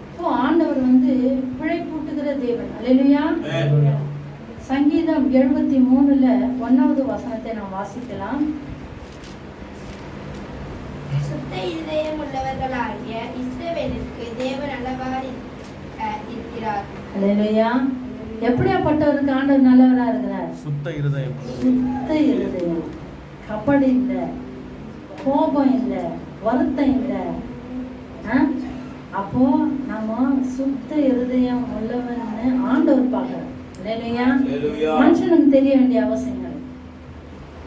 இப்போ ஆண்டவர் பிழைப்பூட்டுகிற தேவன். அல்லேலூயா. சங்கீதம் 73 1வது வசனத்தை நாம் வாசிக்கலாம். சுத்த இருதயம் உள்ளவர்களாகிய இஸ்ரவேலுக்கு தேவன் நல்லவர் இருக்கிறார். அல்லேலூயா. எப்படியாப்பட்டவருக்கு ஆண்டவர் நல்லவரா இருக்கிறார்? சுத்த இருதயம். சுத்த இருதயம். கபடி இல்லை, கோபம் இல்லை, வருத்தம் இல்லை. அப்போ நம்ம சுத்த இருதயம் உள்ளவன்னு ஆண்டவர் பார்க்கிறோம். இல்லையா? மனுஷனுக்கு தெரிய வேண்டிய அவசியங்கள்,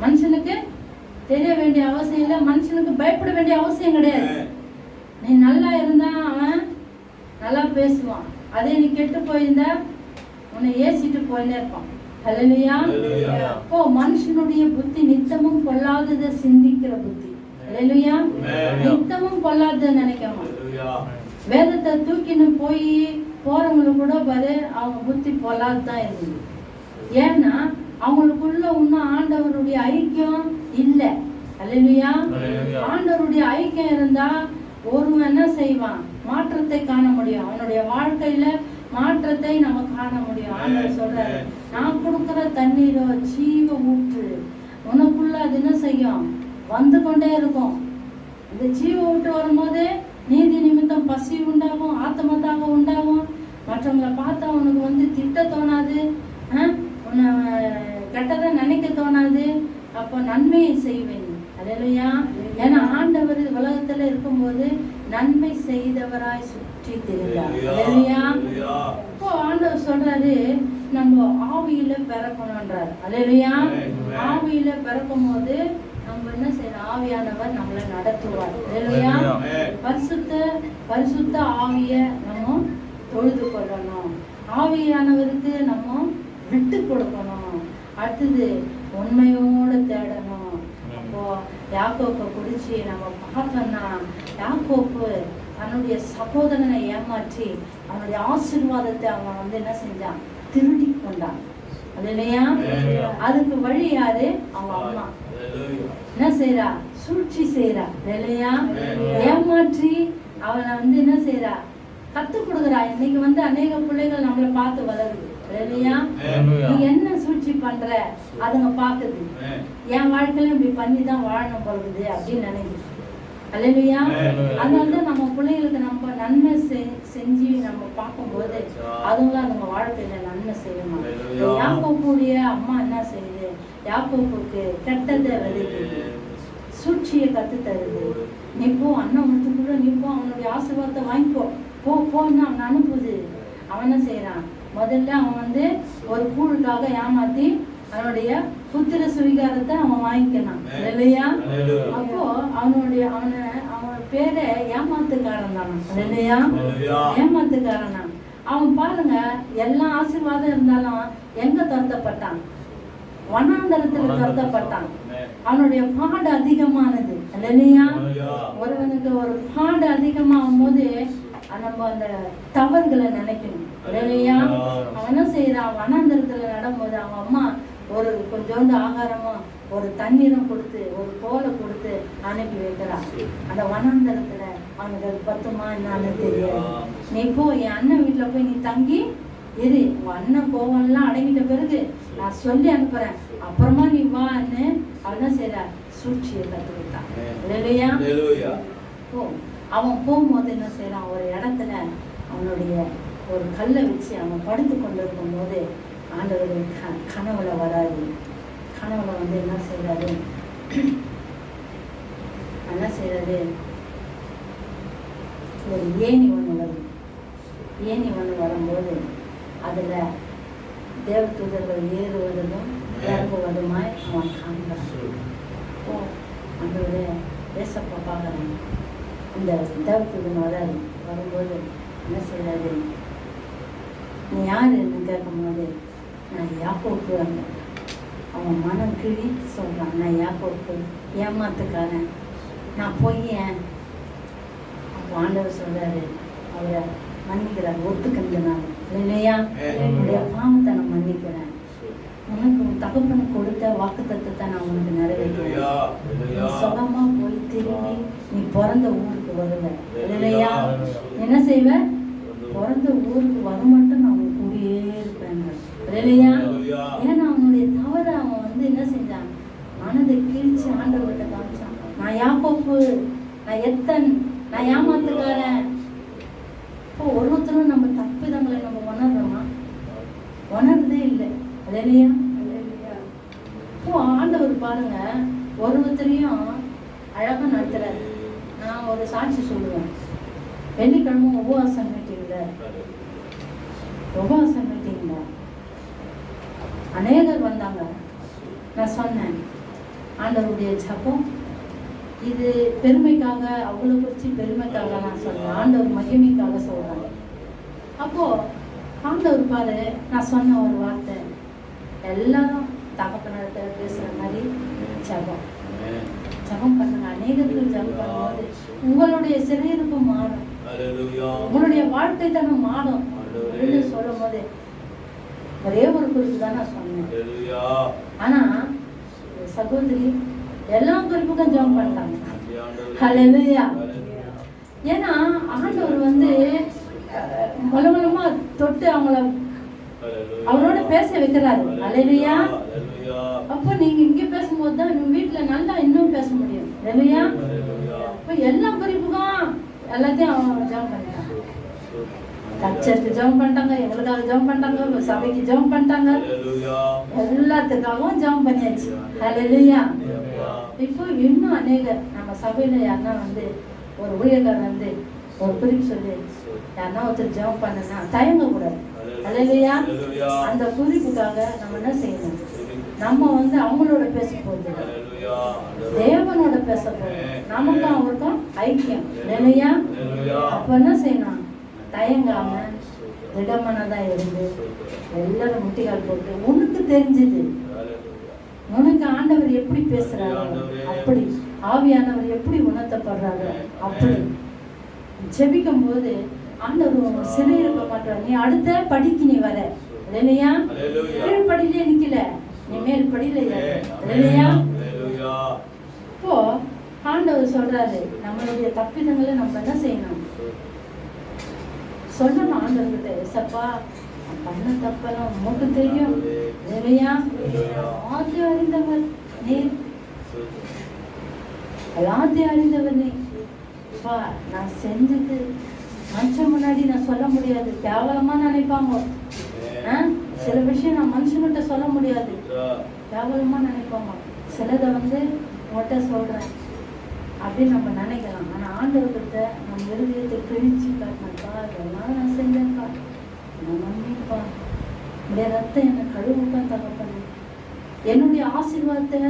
மனுஷனுக்கு தெரிய வேண்டிய அவசியம் இல்லை, மனுஷனுக்கு பயப்பட வேண்டிய அவசியம் கிடையாது. நீ நல்லா இருந்தா அவன் நல்லா பேசுவான், அதே நீ கெட்டு போயிருந்தா உன்னை ஏசிட்டு போயினே இருப்பான். அல்லேலூயா. அப்போ மனுஷனுடைய புத்தி நித்தமும் பொல்லாததை சிந்திக்கிற புத்தி. அல்லேலூயா. நித்தமும் பொல்லாததை நினைக்கணும். வேதத்தை தூக்கின்னு போய் போறவங்களுக்கு கூட பாரு, அவங்க புத்தி பொல்லாததான் இருக்குது. ஏன்னா அவங்களுக்குள்ள இன்னும் ஆண்டவருடைய ஐக்கியம் இல்லை. அல்லேலூயா. ஆண்டவருடைய ஐக்கியம் இருந்தா ஒருவன் என்ன செய்வான்? மாற்றத்தை காண முடியும். அவனுடைய வாழ்க்கையில மாற்றத்தை நம்ம காண முடியும். ஆண்டவர் சொல்றாரு, நான் கொடுக்கிற தண்ணீரோ ஜீவ ஊற்று, உனக்குள்ள அது என்ன செய்யும்? வந்து கொண்டே இருக்கும். இந்த ஜீவ ஊற்று வரும்போது நீதி நிமித்தம் பசி உண்டாகும், ஆத்மத்தாக உண்டாகும். மற்றவங்களை பார்த்தா உனக்கு திட்ட தோணாது, உன்னை கெட்டதை நினைக்க தோணாது. அப்போ நன்மையை செய்வேன். அல்லேலூயா. ஏன்னா ஆண்டவர் உலகத்துல இருக்கும்போது நன்மை செய்தவராய் சுற்றி திரிந்தார். அல்லேலூயா. இப்போ ஆண்டவர் சொல்றாரு, நம்ம ஆவியில பிறக்கணும்ன்றார். அல்லேலூயா. ஆவியில பிறக்கும் போது நம்ம என்ன செய்யணும்? ஆவியானவர் நம்மளை நடத்துவார். அல்லேலூயா. பரிசுத்த ஆவிய நம்ம தொழுது கொள்ளணும். ஆவியானவருக்கு நம்ம விட்டு கொடுக்கணும். அடுத்தது உண்மையோடு தேடணும். அப்போ யாக்கோப்பை குடிச்சு நம்ம பார்த்தோம்னா, யாக்கோப்பு தன்னுடைய சகோதரனை ஏமாற்றி அவனுடைய ஆசீர்வாதத்தை அவன் என்ன செஞ்சான்? திருடி கொண்டான். அல்லேலூயா. அதுக்கு வழி யாரு? அவங்க அம்மா என்ன செய்யறா? சூழ்ச்சி செய்யறா. அல்லேலூயா. ஏமாற்றி அவனை என்ன செய்யறா? கத்து கொடுக்குறா. இன்னைக்கு அநேக பிள்ளைகள் நம்மளை பார்த்து வளருது. அல்லேலூயா. நீ என்ன சூழ்ச்சி சூழ்ச்சி பண்ற அதுங்க பாக்குது, என் வாழ்க்கையில இப்படி பண்ணி தான் வாழணும் போகுது அப்படின்னு நினைக்குது. அல்லேலூயா. அதனால நம்ம பிள்ளைகளுக்கு நம்ம நன்மை செஞ்சு நம்ம பார்க்கும்போது அதுங்களும் அதுங்க வாழ்க்கையில நன்மை செய்யணும். யாக்கோப்புடைய அம்மா என்ன செய்யுது, யாக்கோப்புக்கு கெட்டதை விதைக்குது, சூழ்ச்சியை கத்து தருது. நீ போ, அண்ணன் வந்து கூட நீ போ, அவனுடைய ஆசீர்வாதத்தை வாங்கிக்கோ, போ போன்னு அவன் அனுப்புது. அவன் என்ன செய்யறான், முதல்ல அவன் வந்து ஒரு கூழுக்காக ஏமாத்தி அவனுடைய புத்திர சுவீகாரத்தை அவன் வாங்கிக்கிறான் இல்லையா. அப்போ அவன் பேரை ஏமாத்துக்காரன் தானா இல்லையா, ஏமாத்துக்காரன் தான் அவன். பாருங்க, எல்லா ஆசீர்வாதம் இருந்தாலும் எங்க துரத்தப்பட்டான், வனாந்தரத்துல துரத்தப்பட்டான். அவனுடைய பாடு அதிகமானது இல்லையா. ஒருவனுக்கு ஒரு பாடு அதிகமாகும் போது நம்ம அந்த தவறுகளை நினைக்கணும் இல்லையா. அவன் என்ன செய்யறான், வனாந்தரத்துல நடும்போது அவன் அம்மா ஒரு கொஞ்சோண்டு ஆகாரமும் ஒரு தண்ணீரும் கொடுத்து ஒரு கோலை கொடுத்து அனுப்பி வைக்கிறான். அந்த வனாந்தரத்துல அவனுக்கு அது பத்துமா என்னன்னு தெரியாது. நீ போ, என் அண்ணன் வீட்டுல போய் நீ தங்கி இரு, உன் அண்ணன் கோவம்லாம் அடங்கிட்ட பிறகு நான் சொல்லி அனுப்புறேன், அப்புறமா நீ வான்னு அவன் செய்யற சூழ்ச்சியை கத்துக்கிட்டான் இல்லையா. அவன் போகும்போது என்ன செய்யறான், ஒரு இடத்துல அவனுடைய ஒரு கல்லை வச்சு அவன் படுத்து கொண்டு இருக்கும் போது ஆண்டவருடைய கனவுல வராது. கனவுல வந்து என்ன செய்யறாரு, ஒரு ஏணி ஒன்று வருது. ஏணி ஒன்று வரும்போது அதுல தேவதூதர்கள் ஏறுவதும் இறங்குவதுமாய் அவன் காண்கிறான். ஓ ஆண்டவரே, பேசப்பா பார்க்குறான். இந்த தேவதூதன் வரும்போது என்ன செய்யறாரு, நீ யாருன்னு கேட்கும்போது நான் யாக்கோப்பு. அவன் மனம் கிழி சொல்றான், நான் யாக்கோப்பு, ஏமாத்துக்காரன், நான் பொய்யன். அப்போ ஆண்டவர் சொல்றாரு, அவரை மன்னிக்கிறார், ஒத்துக்கின்றனால இல்லையா, என்னுடைய பாவத்தை நான் மன்னிக்கிறேன், உனக்கு உன் தகப்பனுக்கு கொடுத்த வாக்குத்தத்தத்தை நான் உனக்கு நிறைவேற்றுவேன், நீ சுகமா போய் திரும்பி நீ பிறந்த ஊருக்கு வருவ இல்லையா. என்ன செய்வ, பிறந்த ஊருக்கு வர மட்டும் நான் உன் கூடயே இருப்பேன் இல்லையா. ஏன்னா அவனுடைய தவறு அவன் வந்து என்ன செஞ்சான், மனதை கீழ்ச்சி ஆண்டவர்கிட்ட காமிச்சான். நான் யாக்கோப்பு, நான் எத்தன், நான் ஏமாத்துக்காரன். இப்போ ஒருத்தரும் நம்ம தப்பிதங்களை நம்ம உணர்றோமா, உணர்றதே இல்லை இல்லையா. இப்போ ஆண்டவர் பாருங்க ஒருத்தரையும் அழகா நடத்துறாரு. நான் ஒரு சாட்சி சொல்லுவேன். வெள்ளிக்கிழமை உபவாசம் மீட்டிங்ல அநேகர் வந்தாங்க. நான் சொன்னேன், ஆண்டவருடைய ஜபம் இது பெருமைக்காக, அவ்வளோ குறிச்சு பெருமைக்காக நான் சொன்னேன், ஆண்டவர் மகிமைக்காக சொல்றாங்க. அப்போ ஆண்டவர் பாரு, நான் சொன்ன ஒரு வார்த்தை, எல்லாரும் தகப்பனிடத்துல பேசுற மாதிரி ஜபம் பண்ணுங்க. அநேகர்கள் ஜபம் பண்ணும்போது உங்களுடைய சிறையிருப்பு மாறும், உங்களுடைய வாழ்க்கை தானே மாறும் அப்படின்னு சொல்லும் போது ஒரே ஒரு குறிப்பு தான் நான் சொன்னேன். ஆனா சகோதரி எல்லா குறிப்புக்கும் ஜபம் பண்ணிட்டாங்க. ஹல்லேலூயா. ஏன்னா ஆண்டவர் வந்து மூலமா தொட்டு அவங்களோட பேச வைக்கிறாரு. ஹல்லேலூயா. அப்போ நீங்க இங்க பேசும்போது தான் வீட்டுல நல்லா இன்னும் பேச முடியும் இல்லையா. இப்போ எல்லா குறிப்புக்கும் எல்லாத்தையும் அவங்க ஜபம் பண்ணிட்டாங்க. கச்சருக்கு ஜபம் பண்ணிட்டாங்க, எங்களுக்காக ஜபம் பண்ணிட்டாங்க, சபைக்கு ஜபம் பண்ணிட்டாங்க, எல்லாத்துக்காகவும் ஜபம் பண்ணியாச்சு. ஹல்லேலூயா. இப்போ இன்னும் அநேகர் நம்ம சபையில யாருன்னா வந்து ஒரு ஊழியக்காரர் வந்து ஒரு குறிப்பு சொல்லி யாருன்னா ஒருத்தர் ஜபம் பண்ணுன்னா தயங்க கூடாது. ஹல்லேலூயா. அந்த குறிப்புக்காக நம்ம என்ன செய்யணும், நம்ம வந்து அவங்களோட பேச போகுது, தேவனோட பேச போகுது, நமக்கும் அவருக்கும் ஐக்கியம் இல்லையா. அப்ப என்ன செய்யணும், தயங்காம திடமனதா இருந்து எல்லாரும் முட்டிகால் போட்டு உனக்கு தெரிஞ்சது, உனக்கு ஆண்டவர் எப்படி பேசுறாரு, அப்படி ஆவியானவர் எப்படி உணர்த்தப்படுறாரு, அப்படி ஜெபிக்கும் போது ஆண்டவர் சிறையிருக்க மாட்டார். நீ அடுத்த படிக்கு நீ வர இல்லையா, கீழ் படியிலே நிக்கல, நீ மேல் படியில இல்லையா. இப்போ ஆண்டவர் சொல்றாரு, நம்மளுடைய தப்பிதங்களை நம்ம என்ன செய்யணும் சொல்லணும் ஆண்டவர்கிட்ட. சப்பா பண்ண தப்பெல்லாம் உமக்கு தெரியும். இல்லையா? எல்லாத்தையும் அறிந்தவர் நீர், எல்லாத்தையும் அறிந்தவர் நீ. நான் செஞ்சது மனுஷன் முன்னாடி நான் சொல்ல முடியாது, கேவலமா நினைப்பாங்க. சில விஷயம் நான் மனுஷன்கிட்ட சொல்ல முடியாது, கேவலமா நினைப்பாங்க. சிலதை உங்கள்கிட்ட சொல்றேன் அப்படின்னு நம்ம நினைக்கலாம். ஆனா ஆண்டவர்கிட்ட நம்ம இருதயத்தை கிழிச்சு காட்டினாப்பா, இதெல்லாம் நான் செஞ்சேன்ப்பா, நான் நம்பிப்பா, உடைய ரத்தம் என்னை கழுவுதான் தகப்பனே. என்னுடைய ஆசீர்வாதத்தை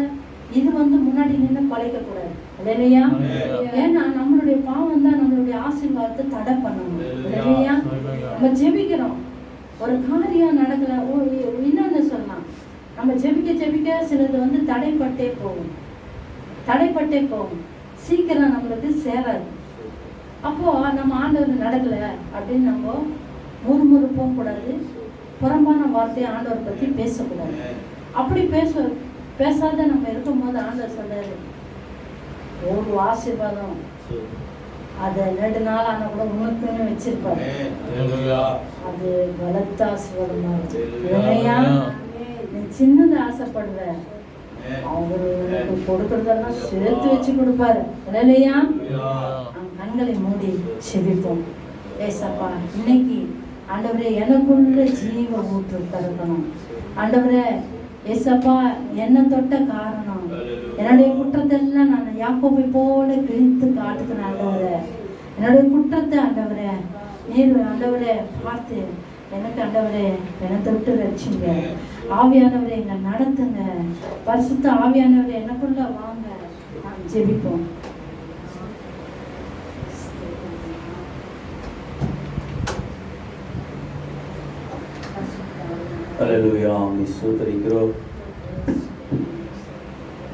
இது முன்னாடி நின்று பழைக்க கூடாது. இல்லையா? ஏன்னா நம்மளுடைய பாவம் தான் நம்மளுடைய ஆசீர்வாதத்தை தடை பண்ணணும். இல்லையா? நம்ம ஜெபிக்கிறோம், ஒரு காரியம் நடக்கல, இன்னொன்னு சொல்லலாம், நம்ம ஜெபிக்க சிலது தடைப்பட்டே போகும், சீக்கிரம் நம்மளுக்கு சேராது. அப்போ நம்ம ஆண்டவர் நடக்கல அப்படின்னு நம்ம முறுமுறுப்பும் கூடாது, புறம்பான வார்த்தையை ஆண்டவர் பத்தி பேசக்கூடாது. அப்படி பேசாத நம்ம இருக்கும்போது ஆண்டவர் சொல்றாரு, ஒரு ஆசீர்வாதம் அதை 2 நாள் ஆனா கூட உனக்குன்னு வச்சிருப்பாரு. அது பலத்த ஆசீர்வாதமா இருக்கும். நீ சின்னது ஆசைப்படுற, அவரு உனக்கு கொடுக்கறதெல்லாம் சேர்த்து வச்சு கொடுப்பாரு. இல்லையா? கண்களை மூடி செபிப்போம். ஏசப்பா, இன்னைக்கு ஆண்டவரே எனக்குள்ள ஜீவ ஊற்று திறக்கணும். ஆண்டவரே ஏசப்பா, என்ன தொட்ட காரணம், என்னுடைய குற்றத்தெல்லாம் நான் யாக்கோபை போல கிழித்து காட்டுக்கிறேன். ஆண்டவரே, என்னுடைய குற்றத்தை ஆண்டவரே நீர் ஆண்டவரே பார்த்து எனக்கு ஆண்டவரே என்னை தொட்டு ரட்சிங்க. ஆவியானவரை எங்க நடத்துங்க, பரிசுத்த ஆவியானவரை எனக்குள்ள வாங்க. நாம் ஜெபிப்போம். அல்லேலூயா. ஸ்தோத்திரிக்கிறோம்.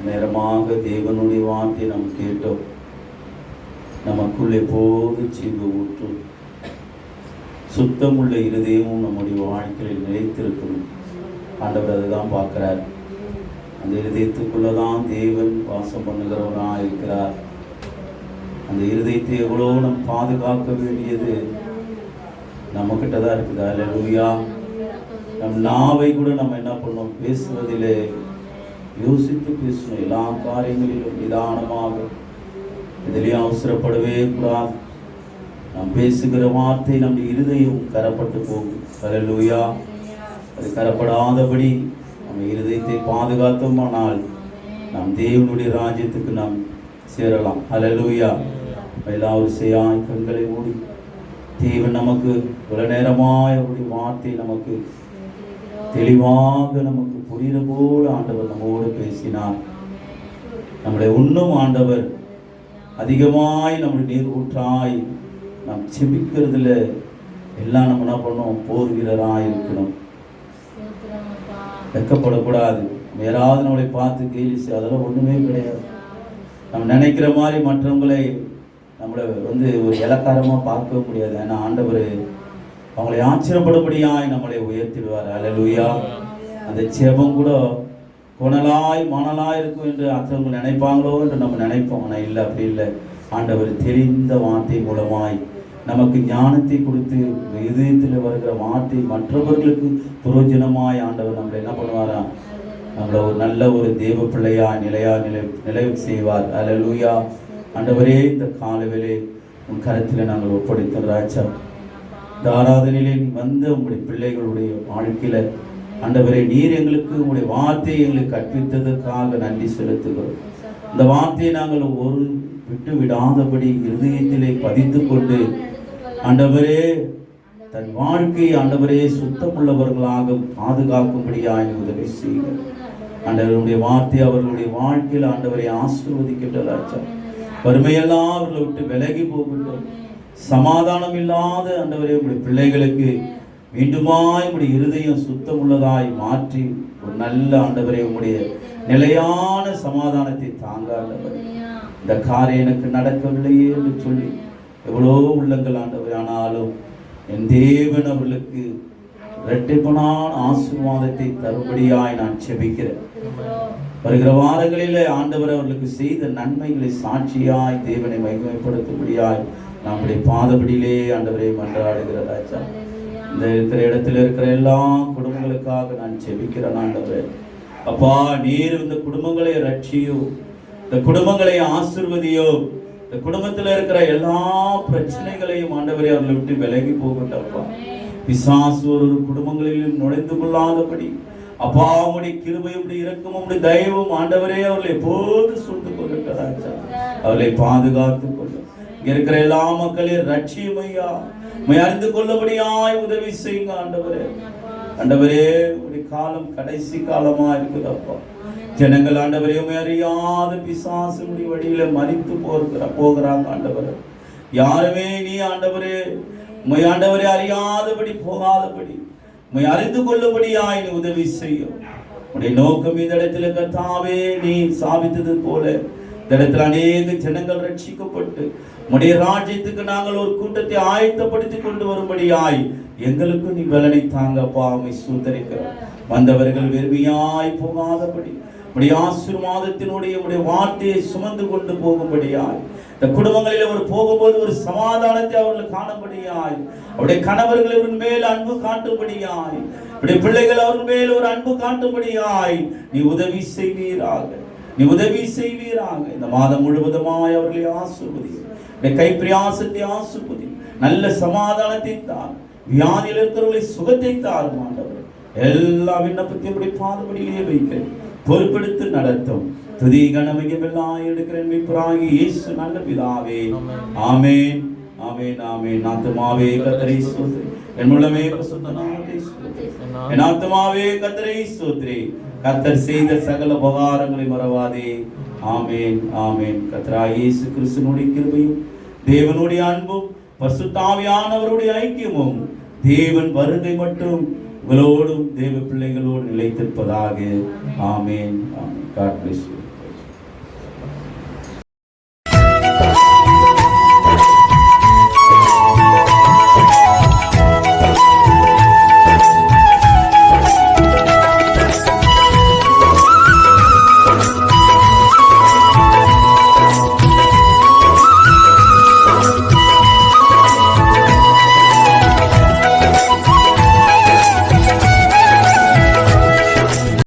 நேரமாக தேவனுடைய வார்த்தை நாம் கேட்டோம். நமக்குள்ளே போது ஜீவ ஊற்று, சுத்தமுள்ள இருதயமும் நம்முடைய வாழ்க்கையில் நிலைத்திருக்கணும். ஆண்டவர் அதுதான் பார்க்கிறார். அந்த இருதயத்துக்குள்ளதான் தேவன் வாசம் பண்ணுகிறவனாக இருக்கிறார். அந்த இருதயத்தை எவ்வளோ நம் பாதுகாக்க வேண்டியது நம்மக்கிட்ட தான் இருக்குது. அல்லேலூயா. நம் நாவை கூட நம்ம என்ன பண்ணோம், பேசுவதிலே யோசித்து பேசணும். எல்லா காரியங்களிலும் நிதானமாக, இதிலேயும் அவசரப்படவே கூடாது. நாம் பேசுகிற வார்த்தை நம்முடைய இருதயம் கரப்பட்டு போகும். அல்லேலூயா. அது கரப்படாதபடி நம்ம இருதயத்தை பாதுகாத்தோமானால் நாம் தேவனுடைய ராஜ்யத்துக்கு நாம் சேரலாம். அல்லேலூயா. எல்லாரும் செய்யாய் கண்களை மூடி, தேவன் நமக்கு ஒரு நேரமாய் அவருடைய வார்த்தை நமக்கு தெளிவாக நமக்கு புரிகிற போல ஆண்டவர் நம்மோடு பேசினார். நம்முடைய இன்னும் ஆண்டவர் அதிகமாய் நம்முடைய நீர் ஊற்றாய் நாம் செபிக்கிறதுல எல்லாம் நம்ம என்ன பண்ணோம், போர் வீரராக இருக்கணும். வெக்கப்படக்கூடாது. யாராவது நம்மளை பார்த்து கேலிச்சு அதெல்லாம் ஒன்றுமே கிடையாது. நம்ம நினைக்கிற மாதிரி மற்றவங்களை நம்மளை ஒரு இலக்காரமாக பார்க்க முடியாது. ஏன்னா ஆண்டவர் அவங்களை ஆச்சரியப்படும்படியாய் நம்மளை உயர்த்திடுவார். அல்லேலூயா. அந்த ஜெபம் கூட கொணலாய் மணலாய் இருக்கும் என்று மற்றவங்க நினைப்பாங்களோ என்று நம்ம நினைப்போம். ஆனால் இல்லை, அப்படி இல்லை. ஆண்டவர் தெரிந்த வார்த்தை மூலமாய் நமக்கு ஞானத்தை கொடுத்து இதயத்தில் வருகிற வார்த்தை மற்றவர்களுக்கு பிரயோஜனமாய் ஆண்டவர் நம்மளை என்ன பண்ணுவாரா, நம்மளை ஒரு நல்ல ஒரு தேவ பிள்ளையா நிலை செய்வார். அல்லேலூயா. ஆண்டவரே, இந்த காலவேளை உன் கருத்தில் நாங்கள் ஒப்படைத்தோம் ராஜா. இந்த ஆராதனையிலே உங்களுடைய பிள்ளைகளுடைய வாழ்க்கையில ஆண்டவரே, நீர் எங்களுக்கு உங்களுடைய வார்த்தையை எங்களுக்கு கற்பித்ததற்காக நன்றி செலுத்துகிறோம். இந்த வார்த்தையை நாங்கள் ஒரு விட்டு விடாதபடி இருதயத்திலே பதித்து கொண்டு ஆண்டவரே தன் வாழ்க்கையை ஆண்டவரே சுத்தமுள்ளவர்களாக பாதுகாக்கும்படியாக உதவி செய்யுங்கள். ஆண்டவருடைய வார்த்தை அவர்களுடைய வாழ்க்கையில் ஆண்டவரை ஆசீர்வதிக்கின்றார். வறுமையெல்லாம் அவர்களை விட்டு விலகி போகட்டும். சமாதானம் இல்லாத ஆண்டவரே உங்களுடைய பிள்ளைகளுக்கு மீண்டுமாய் உங்களுடைய இருதயம் சுத்தம் உள்ளதாய் மாற்றி ஒரு நல்ல ஆண்டவரே உங்களுடைய நிலையான சமாதானத்தை தாங்க ஆண்டவரே. இந்த காரியம் எனக்கு நடக்கவில்லையே என்று சொல்லி எவ்வளோ உள்ளங்கள் ஆண்டவர், ஆனாலும் என் தேவன் அவர்களுக்கு இரட்டிப்பான ஆசீர்வாதத்தை தரும்படியாய் நான் செபிக்கிறேன். வருகிற வாரங்களில் ஆண்டவர் அவர்களுக்கு செய்த நன்மைகளை சாட்சியாய் தேவனை மகிமைப்படுத்தும்படியாய் நம்முடைய பாதபடியிலே ஆண்டவரை மன்றாடுகிற ராஜா. இந்த இருக்கிற இடத்துல இருக்கிற எல்லா குடும்பங்களுக்காக நான் ஜெபிக்கிறேன் ஆண்டவரே. அப்பா, நீர் இந்த குடும்பங்களை ரட்சியோ, இந்த குடும்பங்களை ஆசீர்வதியோ, இந்த குடும்பத்தில் இருக்கிற எல்லா பிரச்சனைகளையும் ஆண்டவரே அவர்களை விட்டு விலகி போகட்டப்பா. பிசாசு ஒரு குடும்பங்களிலும் நுழைந்து கொள்ளாதபடி அப்பா உம்முடைய கிருபையும் உம்முடைய இரக்கமும் உம்முடைய தயவும் ஆண்டவரே அவர்களை எப்போது சூழ்ந்து கொள்ளுகிறாச்சா, அவர்களை பாதுகாத்துக் கொள்ளும். இங்க இருக்கிற எல்லா மக்களையும் ரட்சியும் ஐயா, அறிந்து கொள்ளபடியாய் உதவி செய்யுங்க ஆண்டவரே. ஆண்டவரே, உடைய காலம் கடைசி காலமா இருக்குதப்பா. ஜனங்கள் ஆண்டவரே அறியாத பிசாசுடைய வழியில மறித்து போகிறாங்க ஆண்டவரே. யாருமே நீ ஆண்டவரே ஆண்டவரே அறியாதபடி போகாதபடி அறிந்து கொள்ளபடியாய் நீ உதவி செய்யும். உடைய நோக்கம் இந்த இடத்துல கர்த்தாவே நீ சாபித்தது போல இந்த இடத்துல அநேக ஜனங்கள் ரட்சிக்கப்பட்டு உடைய ராஜ்யத்துக்கு நாங்கள் ஒரு கூட்டத்தை ஆயத்தப்படுத்தி கொண்டு வரும்படியாய் எங்களுக்கு நீ பலனை தாங்கப்பா. உம்மை ஸ்தோத்திரிக்கிறோம். வந்தவர்கள் வெறுமையாய் போகாதபடி உடைய ஆசீர்வாதத்தினுடைய உடைய வார்த்தையை சுமந்து கொண்டு போகும்படியாய், இந்த குடும்பங்களில் ஒரு போகும்போது ஒரு சமாதானத்தை அவர்கள் காணும்படியாய், அவருடைய கணவர்கள் அவர்கள் மேல் அன்பு காட்டும்படியாய், அவருடைய பிள்ளைகள் அவர்கள் மேல் ஒரு அன்பு காட்டும்படியாய் நீ உதவி செய்வீராக, நீ உதவி செய்வீராக. இந்த மாதம் முழுவதுமாய் அவர்களை ஆசீர்வதி, கைப்பிரயாசத்தை ஆசீர்வதி, நல்ல சமாதானத்தை தார், வியாதியில் இருக்கிறவர்களை சுகத்தை தாரும் ஆண்டவர். எல்லா விண்ணப்பத்தையும் பாதபடியிலே வைக்கிறேன், பொறுப்பெடுத்து நடத்தும். துதி கனமையும் எல்லாம் எடுக்கிறேன் மீட்பராகிய இயேசு நல்ல பிதாவே. ஆமென், ஆமென், ஆமென். ஆத்துமாவே கர்த்தரை ஸ்தோத்திரி, என் உள்ளமே பரிசுத்த நாமத்தை ஸ்தோத்திரி. என் ஆத்துமாவே கர்த்தரை ஸ்தோத்திரி, கர்த்தர் செய்த சகல உபகாரங்களை மறவாதே. ஆமென், ஆமென். கர்த்தராகிய இயேசு கிறிஸ்துவினுடைய கிருபையும் தேவனுடைய அன்பும் பரிசுத்த ஆவியானவருடைய ஐக்கியமும் தேவன் வருகை மட்டும் உங்களோடும் தேவ பிள்ளைகளோடு நிலைத்திருப்பதாக. ஆமென், ஆமென். God bless you.